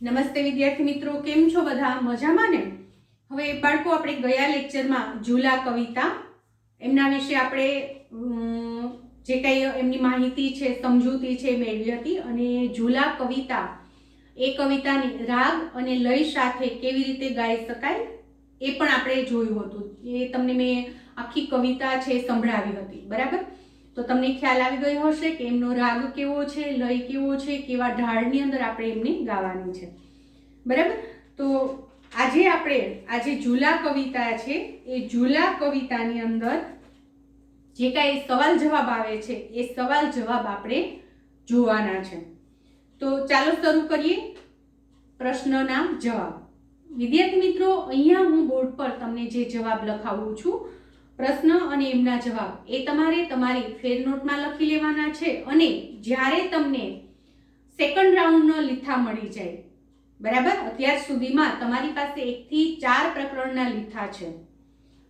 નમસ્તે વિદ્યાર્થી મિત્રો, કેમ છો બધા? મજામાં ને? હવે બાળકો, આપણે ગયા લેક્ચરમાં ઝૂલા કવિતા એમના વિશે આપણે જે કંઈ એમની માહિતી છે, સમજૂતી છે મેળવી હતી. અને ઝૂલા કવિતા એ કવિતાની રાગ અને લય સાથે કેવી રીતે ગાઈ શકાય એ પણ આપણે જોયું હતું. એ તમને મેં આખી કવિતા છે સંભળાવી હતી, બરાબર? તો તમને ખ્યાલ આવી ગયો હશે કે એમનો રાગ કેવો છે, લય કેવો છે, કેવા ઢાળની અંદર આપણે એમને ગાવાની છે, બરાબર? તો આજે ઝૂલા કવિતા છે, એ ઝૂલા કવિતાની અંદર જે કાંઈ સવાલ જવાબ આવે છે એ સવાલ જવાબ આપણે જોવાના છે. તો ચાલો શરૂ કરીએ પ્રશ્નના જવાબ. વિદ્યાર્થી મિત્રો, અહીંયા હું બોર્ડ પર તમને જે જવાબ લખાવું છું, પ્રશ્ન અને એમના જવાબ, એ તમારે તમારી ફેર નોટમાં લખી લેવાના છે. અને જ્યારે તમને સેકન્ડ રાઉન્ડનો લીથા મળી જાય, બરાબર, અત્યાર સુધીમાં તમારી પાસે 1 થી 4 પ્રકરણના લીથા છે.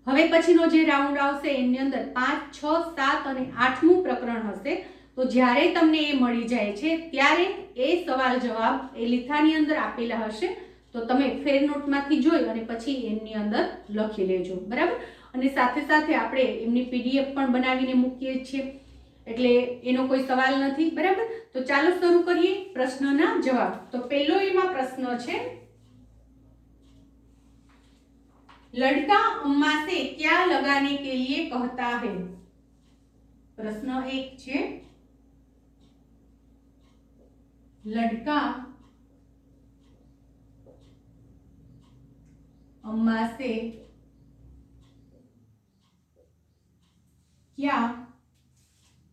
હવે પછીનો જે રાઉન્ડ આવશે એની અંદર 5, 6, 7 અને 8મું પ્રકરણ હશે. તો જ્યારે તમને એ મળી જાય છે ત્યારે એ સવાલ જવાબ એ લીથાની અંદર આપેલા હશે. તો તમે ફેર નોટમાંથી જોઈ અને પછી એમની અંદર લખી લેજો, બરાબર? અને સાથે સાથે આપણે એમની PDF પણ બનાવીને મૂકીએ છીએ, એટલે એનો કોઈ સવાલ નથી, બરાબર? તો ચાલો શરૂ કરીએ પ્રશ્નના જવાબ. તો પહેલો એમાં પ્રશ્ન છે, लड़का अम्मा से क्या लगाने के लिए कहता है? प्रश्न 1 છે, लड़का अम्मा से क्या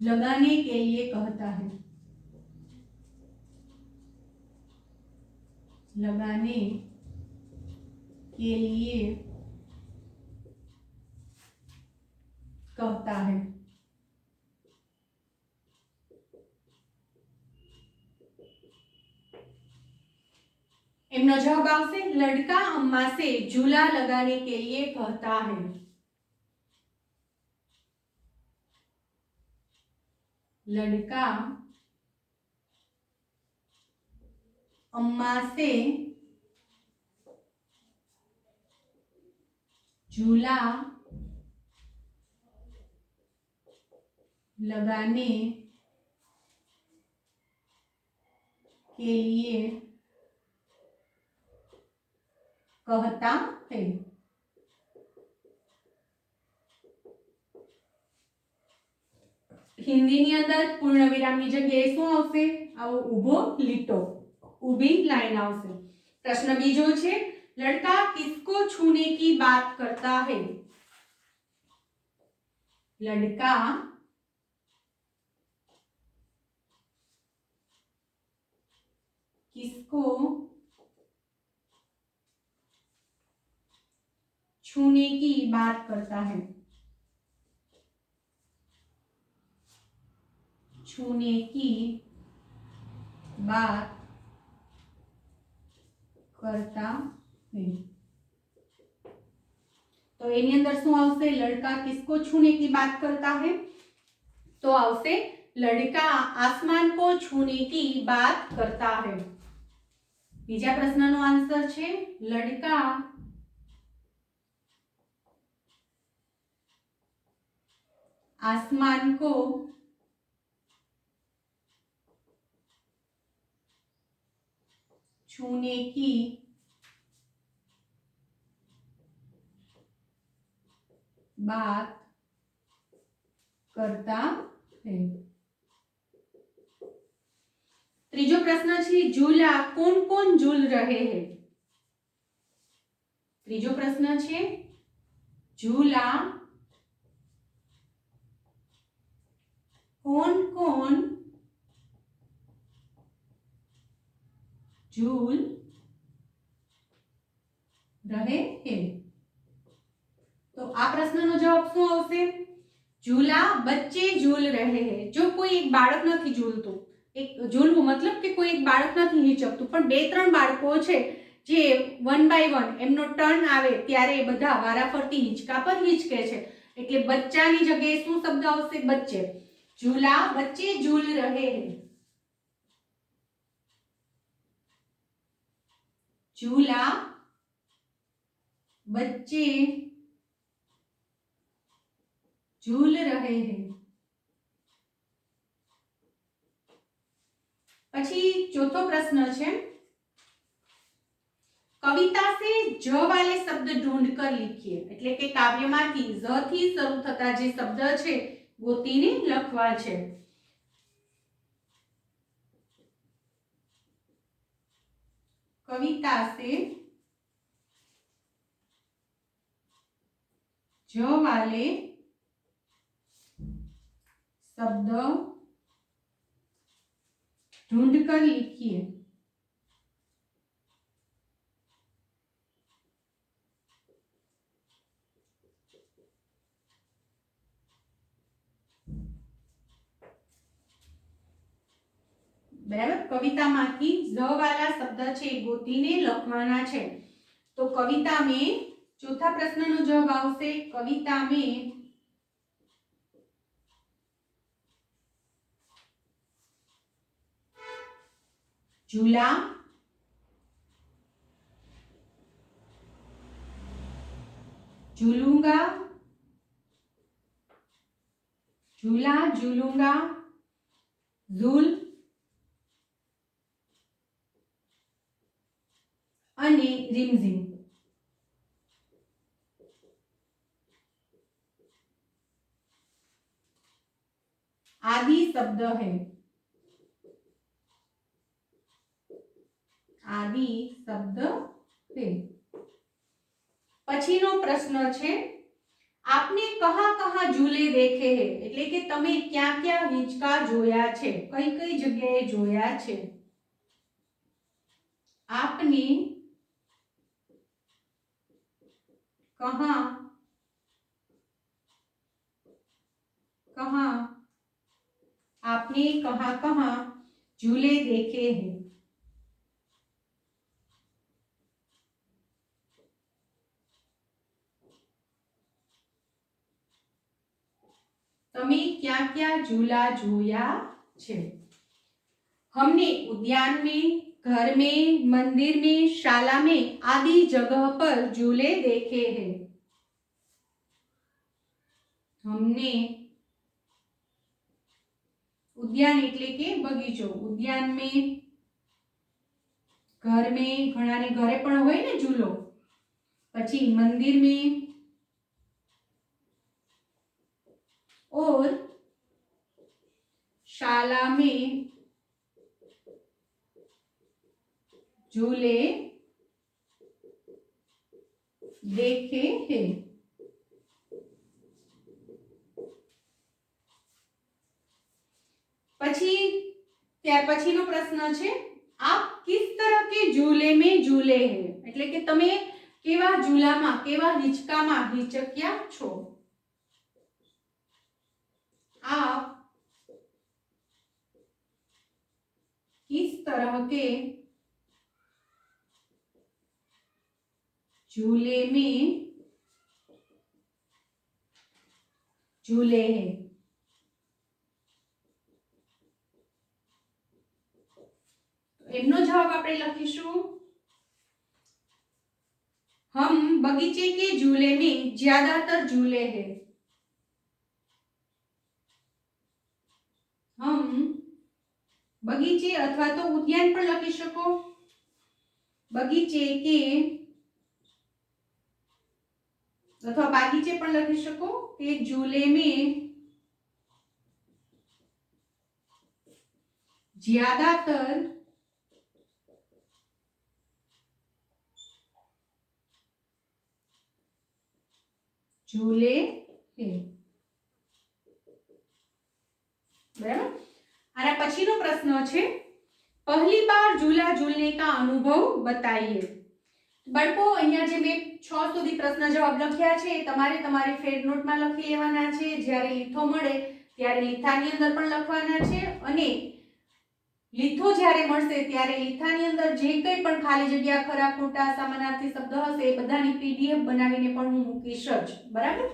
लगाने के लिए कहता है? लगाने के लिए कहता है. एमनो जवाब आवशे, लड़का अम्मा से झूला लगाने के लिए कहता है. लड़का अम्मा से झूला लगाने के लिए कहता है. हिंदी अंदर पूर्ण विराम की जगह शू आवशे? आवो ऊभो लीटो, ऊभी लाइन आवशे. प्रश्न बीजो छे, लड़का किसको छूने की बात करता है? लड़का किसको छूने की बात करता है? छूने की बात करता है. तो एनी अंदर शू आवशे? लड़का किसको छूने की बात करता है? तो आवशे, लड़का आसमान को छूने की बात करता है. बीजा प्रश्न नो आंसर छे, लड़का आसमान को छूने की बात करता है. त्रीजो प्रश्न है, झूला कौन कौन झूल रहे हैं? त्रीजो प्रश्न है, झूला कौन कौन झूल रहे हैं? तो आ प्रश्न नो जवाब शू आवशे? झूला बच्चे झूल रहे हैं. जो कोई एक बाळक નથી ઝૂલતું, એક ઝૂલવું मतलब કે કોઈ એક બાળક નથી હિંચકતું, પણ 2-3 બાળકો છે જે 1 બાય 1 એમનો ટર્ન આવે ત્યારે એ બધા વારાફરતી હિંચકા પર હિંચકે છે, એટલે બચ્ચાની જગ્યાએ શું શબ્દ આવશે? બચ્ચે. झूला बच्चे झूल रहे हैं. झूला बच्चे झूल रहे हैं। પછી ચોથો પ્રશ્ન છે, कविता से ज वाले शब्द ढूंढ कर लिखिए। એટલે કે કાવ્યમાંથી જ થી શરૂ થતા જે શબ્દ છે ગોતીને લખવા છે। कविता से ज वाले शब्द ढूंढ कर लिखिए। बराबर, कवितामांथी ज वाला शब्द छे गोतीने लखवाना छे। तो कविता में चौथा प्रश्न नो जवाब आवशे कविता में झूला झूलूंगा, झूला झूलूंगा, झूल અને રીમઝીમ। आदि शब्द है, आदि शब्द है। पछीनो प्रश्न छे, आपने कहाँ कहाँ झूले देखे हैं, એટલે કે તમે ક્યાં ક્યાં હિંચકા જોયા છે, કઈ કઈ જગ્યાએ જોયા છે। आपने कहाँ कहाँ, आपने कहाँ कहाँ झूले देखे हैं। तमे क्या क्या झूला जोया छे। हमने उद्यान में, घर में, मंदिर में, शाला में आदि जगह पर झूले देखे हैं। हमने उद्यान એટલે કે બગીચો, ઉદ્યાન में, घर में, ઘણાને ઘરે પણ હોય ને ઝૂલો, પછી મંદિર में और शाला में झूले देखे हैं। પછી ત્યાર પછીનો પ્રશ્ન છે, आप किस तरह के झूले में झूले हैं, એટલે કે તમે કેવા ઝૂલામાં, કેવા હિંચકામાં હિંચક્યા છો। आप किस तरह के झूले में झूले हैं। एमनो जवाब આપણે લખીશું, हम बगीचे के झूले में ज्यादातर झूले हैं। हम बगीचे अथवा तो उद्यान पर लखी शको, बगीचे के अथवा बागीचे पर लखी शको के झूले में ज्यादातर झूले हैं। बराबर। आना पछीनो प्रश्न है, पहली बार झूला झूलने का अनुभव बताइए। बाळको अहींया जे मैं 6 सुधी प्रश्न जवाब लख्या छे तमारे तमारी फेर नोट में लखी लेवाना छे। ज्यारे लीथो मळे त्यारे लीथानी अंदर पण लखवाना छे अने लीथो ज्यारे मळशे त्यारे लीथानी अंदर जे कंई पण खाली जग्या खरा खोटा समानार्थी शब्द हशे ए बधानी पीडीएफ बनावीने पण हुं मूकीश ज। बराबर।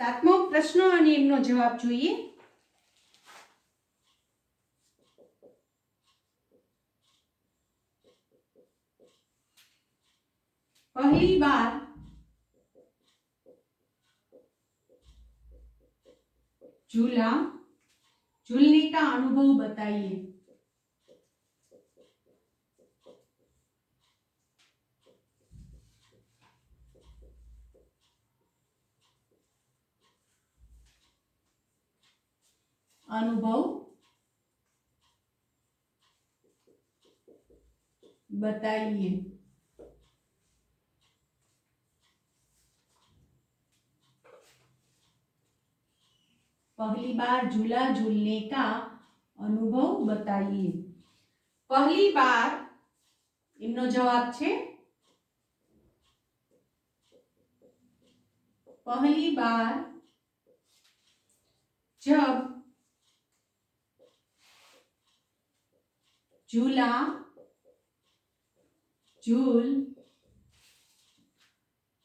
सातमो प्रश्न અને એમનો જવાબ જોઈએ। पहली बार झूला झूलने का अनुभव बताइए। अनुभव बताइए। पहली बार झूला झूलने का अनुभव बताइए। पहली बार इमनो जवाब छे पहली बार जब झूला झूल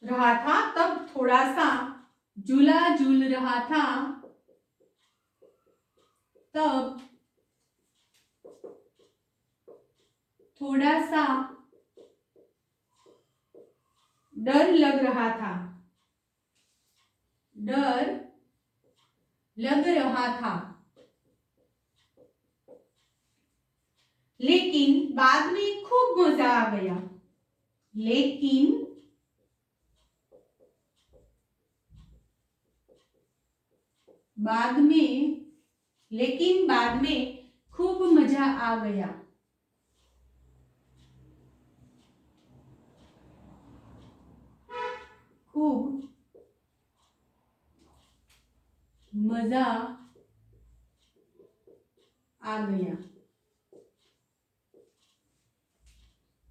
रहा था तब थोड़ा सा झूला झूल रहा था तब थोड़ा सा डर लग रहा था। डर लग रहा था लेकिन बाद में खूब मजा आ गया। लेकिन बाद में खूब मजा आ गया। खूब मजा आ गया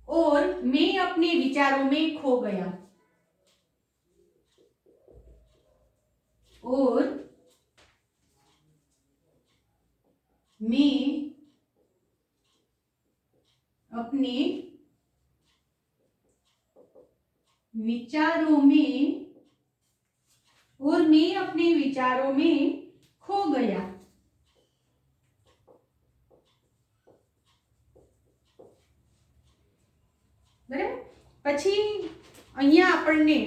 और मैं अपने विचारों में खो गया। और मैं अपने विचारों में खो गया। बराबर। પછી અહીંયા આપણને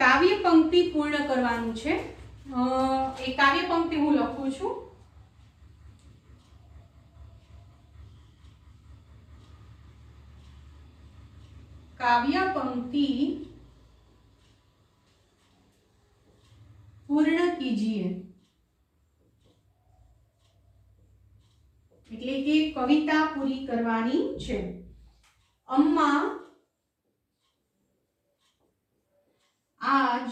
કાવ્ય પંક્તિ પૂર્ણ કરવાનું છે। એ કાવ્ય પંક્તિ હું લખું છું। काव्य पंक्ति पूर्ण कीजिए। એટલે કે કવિતા પૂરી કરવાની છે। અમ્મા आज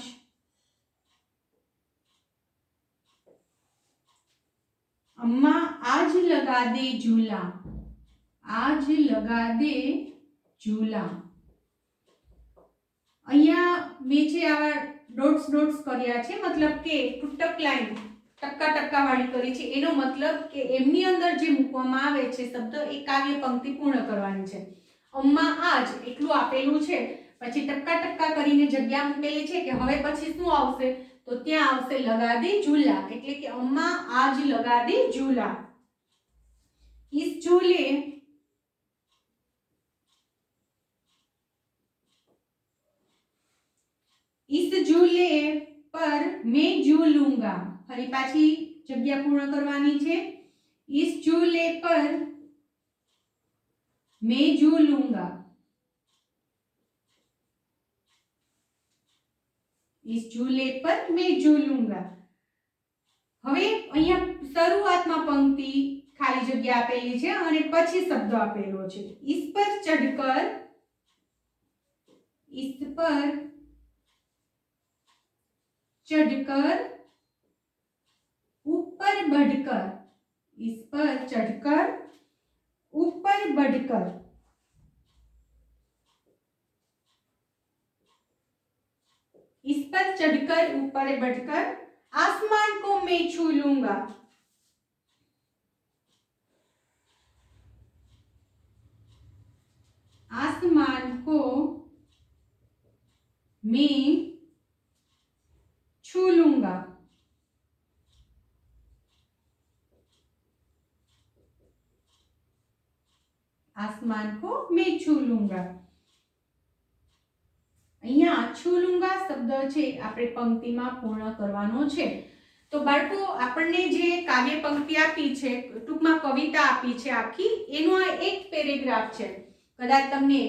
अम्मा आज लगा दे झूला। आज लगा दे झूला। अहिया मैं छे आवा डॉट्स कर्या छे, मतलब के टूटक लाइन टक्का टक्का वाળી કરી છે। એનો મતલબ કે એમની અંદર જે મૂકવામાં આવે છે શબ્દ એ કાવ્ય પંક્તિ પૂર્ણ કરવાની છે। અમ્મા આજ એટલું આપેલું છે, પછી ટક્કા ટક્કા કરીને જગ્યા મૂકેલી છે કે હવે પછી શું આવશે તો ત્યાં આવશે લગા દે ઝૂલા। એટલે કે અમ્મા આજ લગા દે ઝૂલા। इस झूले पर मैं झूलूंगा। फरी पाछी जग्या पूर्ण करवानी छे। इस झूले पर मैं झूलूंगा। इस झूले पर मैं झूलूंगा। હવે અહીંયા શરૂઆતમાં પંક્તિ ખાલી જગ્યા આપેલી છે અને પછી શબ્દ આપેલો છે। इस पर चढ़कर ऊपर बढ़कर। इस पर चढ़कर ऊपर बढ़कर। इस पर चढ़कर ऊपर बढ़कर आसमान को मैं छू लूंगा। आसमान को मैं छू लूंगा। आसमान को मैं छू लूंगा। અહીંયા छू लूंगा शब्द છે આપણે પંક્તિમાં પૂર્ણ કરવાનો છે। તો બાળકો આપણને જે કાવ્ય પંક્તિ આપી છે, ટૂંકમાં કવિતા આપી છે આખી, એનો આ એક પેરેગ્રાફ છે। કદાચ તમને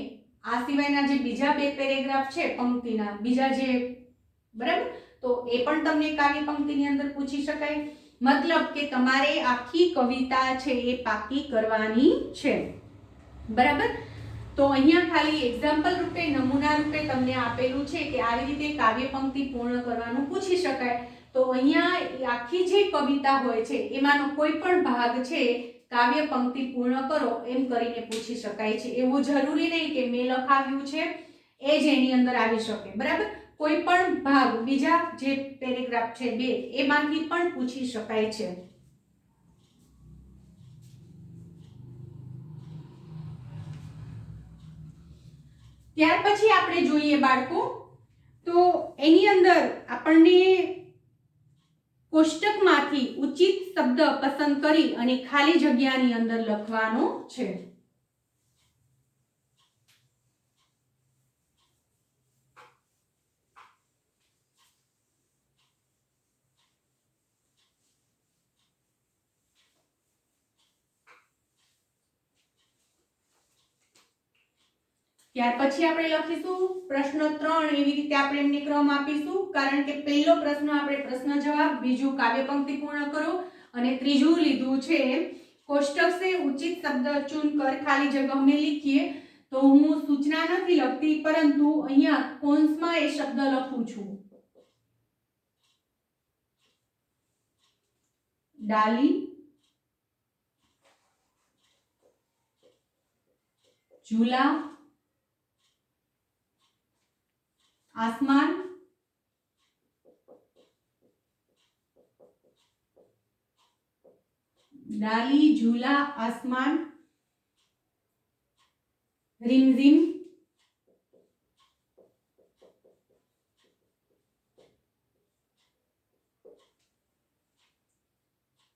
આ સિવાયના જે બીજા બે પેરેગ્રાફ છે પંક્તિના, બીજા જે, બરાબર, તો એ પણ તમને કાવ્ય પંક્તિની અંદર પૂછી શકાય। મતલબ કે તમારે આખી કવિતા છે એ પાકી કરવાની છે, બરાબર। તો અહીંયા ખાલી એક્ઝામ્પલ રૂપે, નમૂના રૂપે તમને આપેલું છે કે આવી રીતે કાવ્ય પંક્તિ પૂર્ણ કરવાનું પૂછી શકાય। તો અહીંયા આખી જે કવિતા હોય છે એમાંનો કોઈ પણ ભાગ છે કાવ્ય પંક્તિ પૂર્ણ કરો એમ કરીને પૂછી શકાય છે। એવું જરૂરી નહીં કે મેં લખાવ્યું છે એ જ એની અંદર આવી શકે, બરાબર। કોઈ પણ ભાગ, બીજા જે પેરેગ્રાફ છે બે, એમાંથી પણ પૂછી શકાય છે। ત્યાર પછી આપણે જોઈએ બાળકો, તો એની અંદર આપણને કોષ્ટકમાંથી ઉચિત શબ્દ પસંદ કરી અને ખાલી જગ્યાની અંદર લખવાનો છે। ત્યાર પછી આપણે લખીશું પ્રશ્ન 3, એવી રીતે આપણે એમને ક્રમ આપીશું, કારણ કે પહેલો પ્રશ્ન આપણે પ્રશ્ન જવાબ, બીજું કાવ્ય પંક્તિ પૂર્ણ કરો અને ત્રીજું લીધું છે कोष्टक से उचित शब्द चुनकर खाली जगह में लिखिए। तो हूँ सूचना नहीं लखती, परंतु अहींया कौंसमां ए शब्द लखूं छुं। डाली, झूला, आसमान, डाली, झूला, आसमान, रिमझिम,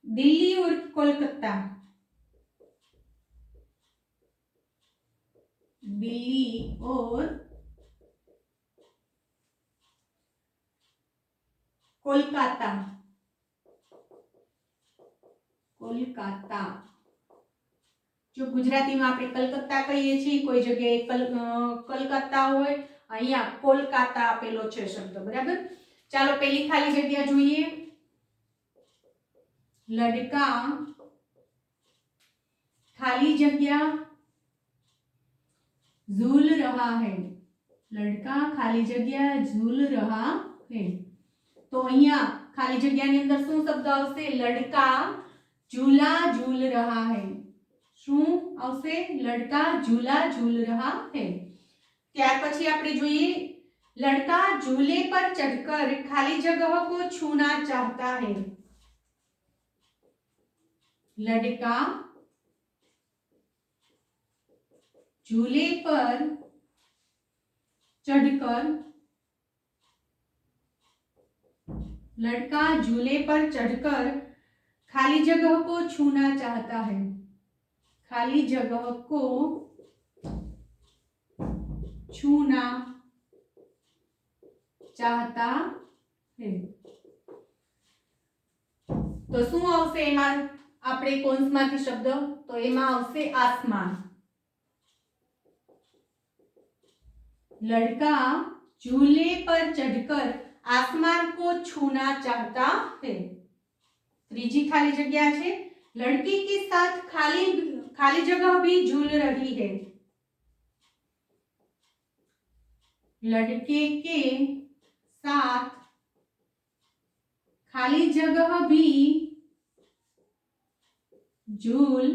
दिल्ली और कोलकाता, दिल्ली और कोलकाता, कोलकाता। जो गुजराती में આપણે કલકત્તા કહીએ છીએ, કોઈ જગ્યાએ કલકત્તા હોય, અહીંયા કોલકાતા આપેલો છે શબ્દ, બરાબર। ચાલો પહેલી ખાલી જગ્યા જોઈએ। लड़का खाली जगह झूल रहा है। लड़का खाली जगह झूल रहा है। तो अहिया खाली जगह ની અંદર શું શબ્દ આવશે? लड़का झूला झूल रहा है। શું આવશે? लड़का झूला झूल रहा है। ત્યાર પછી આપણે જોઈએ लड़का झूले पर चढ़कर खाली जगह को छूना चाहता है। लड़का झूले पर चढ़कर, लड़का झूले पर चढ़कर खाली जगह को छूना चाहता है। खाली जगह को छूना चाहता है। तो શું આવશે એમાં? આપણે કૌંસમાંથી શબ્દ, તો એમાં આવશે આસમાન। लड़का झूले पर चढ़कर आसमान को छूना चाहता है। ત્રીજી ખાલી જગ્યા છે, लड़की के साथ खाली जगह भी झूल रही है। लड़के के साथ खाली जगह भी झूल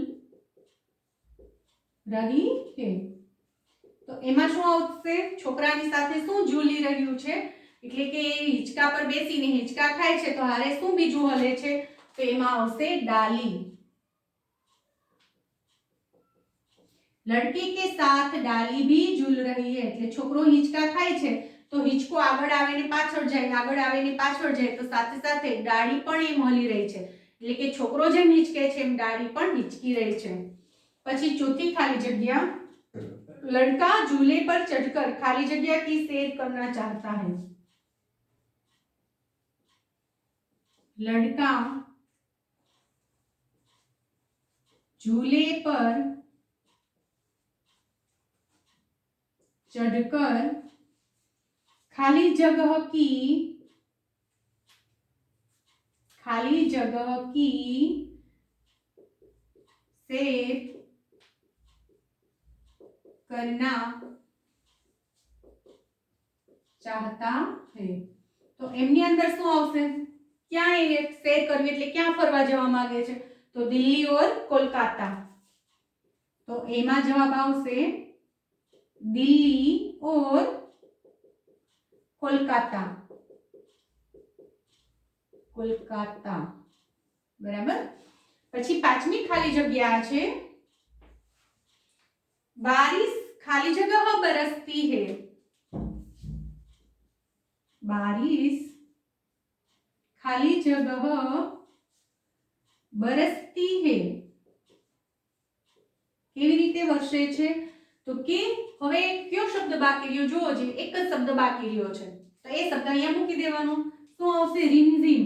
रही है। तो एमा શું આવશે? છોકરાની સાથે શું ઝૂલી રહ્યું છે? એટલે કે હિંચકા પર બેસીને હિંચકા ખાય છે, તો હારે શું બીજું હલે છે? તો એમાં આવશે ડાલી। लड़के के साथ डाली भी झूल रही है એટલે છોકરો હિંચકા ખાય છે તો હિંચકો આગળ આવે ને પાછળ જાય, આગળ આવે ને પાછળ જાય, તો સાથે સાથે ડાળી પણ એમ હલી રહી છે, એટલે કે છોકરો જેમ હિંચકે છે એમ ડાળી પણ હિંચકી રહી છે। પછી ચોથી ખાલી જગ્યા, लड़का झूले पर चढ़कर खाली जगह की सैर करना चाहता है। लड़का झूले पर चढ़कर खाली जगह की सैर करना चाहता है। तो एमनी अंदर શું આવશે, ક્યાં એ સૈર કરવી એટલે ક્યાં ફરવા જવા માંગે છે, તો દિલ્હી और કોલકાતા। તો એમાં જવાબ આવશે દિલ્હી और કોલકાતા, કોલકાતા, બરાબર। પછી પાંચમી ખાલી જગ્યા છે, बारिश खाली जगह बरसती है। बारिश खाली जगह बरसती है, કેવી રીતે વરસે છે, તો કે હવે કયો શબ્દ બાકી રહ્યો જોવો છે, એક જ શબ્દ બાકી રહ્યો છે, તો એ શબ્દ અહીંયા મૂકી દેવાનો, શું આવશે, રીમઝીમ।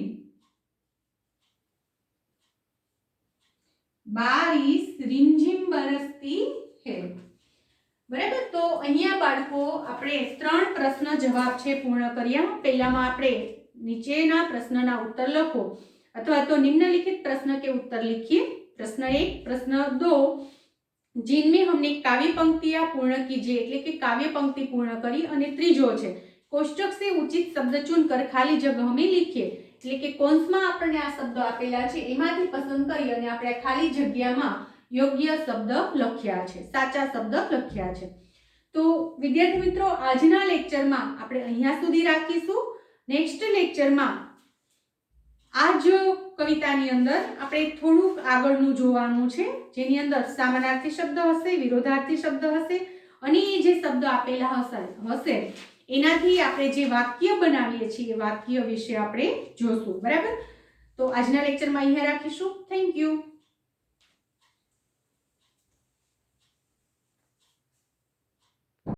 बारिश रिमझिम बरसती है, बराबर। तो अहींया बाळको आपणे 3 प्रश्न जवाब छे पूर्ण कर्या। पहेलामां आपणे नीचेना प्रश्नना उत्तर लखो अथवा तो निम्नलिखित प्रश्न के उत्तर लिखिए। प्रश्न 1, प्रश्न 2, जिनमें हमने काव्य पंक्तियां पूर्ण कीजिए એટલે કે કાવ્ય पंक्ति पूर्ण करी। અને ત્રીજો છે कोष्टक से उचित शब्द चुनकर खाली जगह में लिखिए એટલે કે કૌંસમાં આપણને આ શબ્દો આપેલા છે એમાંથી પસંદ કરી અને આપણે ખાલી જગ્યામાં યોગ્ય શબ્દ લખ્યા છે, સાચા શબ્દ લખ્યા છે। તો વિદ્યાર્થી મિત્રો આજના લેક્ચરમાં આપણે અહીંયા સુધી રાખીશું। નેક્સ્ટ લેક્ચરમાં આ જ કવિતાની અંદર આપણે થોડુંક આગળનું જોવાનું છે, જેની અંદર સમાનાર્થી શબ્દ હશે, વિરોધાર્થી શબ્દ હશે અને એ જે શબ્દ આપેલા હશે એનાથી આપણે જે વાક્ય બનાવીએ છીએ વાક્ય વિશે આપણે જોશું, બરાબર। તો આજના લેક્ચરમાં અહીંયા રાખીશું। Thank you.